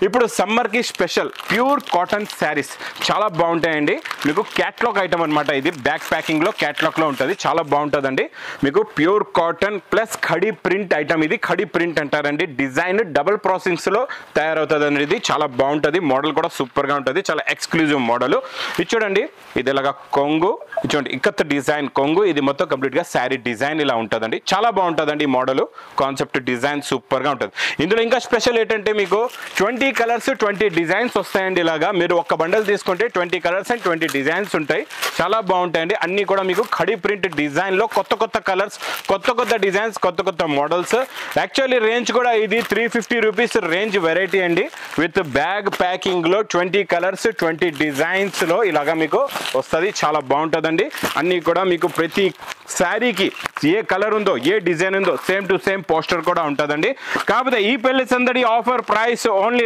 ఇప్పుడు సమ్మర్కి special pure cotton saris చాలా బాగుంటాయండి. మీకు క్యాట్లాగ్ ఐటమ్ అనమాట. ఇది బ్యాక్ ప్యాకింగ్లో క్యాట్లాగ్లో ఉంటుంది. చాలా బాగుంటుందండి. మీకు pure cotton plus khadi print item. ఇది ఖడీ ప్రింట్ అంటారండి. డిజైన్ డబుల్ ప్రాసెసింగ్స్లో తయారవుతుందండి. ఇది చాలా బాగుంటుంది. మోడల్ కూడా సూపర్గా ఉంటుంది. చాలా ఎక్స్క్లూజివ్ మోడల్. ఇది చూడండి, ఇది ఇలాగా కొంగు, చూడండి ఇక్కత్ డిజైన్ కొంగు. ఇది మొత్తం కంప్లీట్గా శారీ డిజైన్ ఇలా ఉంటుందండి. చాలా బాగుంటుందండి ఈ మోడల్. కాన్సెప్ట్ డిజైన్ సూపర్గా ఉంటుంది. ఇందులో ఇంకా స్పెషల్ ఏంటంటే మీకు 20 కలర్స్ 20 డిజైన్స్ వస్తాయండి. ఇలాగా మీరు ఒక్క బండల్ తీసుకుంటే 20 కలర్స్ అండ్ 20 డిజైన్స్ ఉంటాయి. చాలా బాగుంటాయండి. అన్నీ కూడా మీకు ఖడీ ప్రింట్ డిజైన్లో కొత్త కొత్త కలర్స్, కొత్త కొత్త డిజైన్స్, కొత్త కొత్త మోడల్స్. యాక్చువల్లీ రేంజ్ కూడా ఇది 350 రూపీస్ రేంజ్ వెరైటీ అండి. విత్ బ్యాగ్ ప్యాకింగ్లో 20 కలర్స్ 20 డిజైన్స్లో ఇలాగా మీకు వస్తుంది. చాలా బాగుంటుందండి. అన్నీ కూడా మీకు ప్రతి శారీకి ఏ కలర్ ఉందో, ఏ డిజైన్ ఉందో సేమ్ టు సేమ్ పోస్టర్ కూడా ఉంటుందండి. కాకపోతే ఈ పెళ్లి సందడి ఆఫర్ ప్రైస్ ఓన్లీ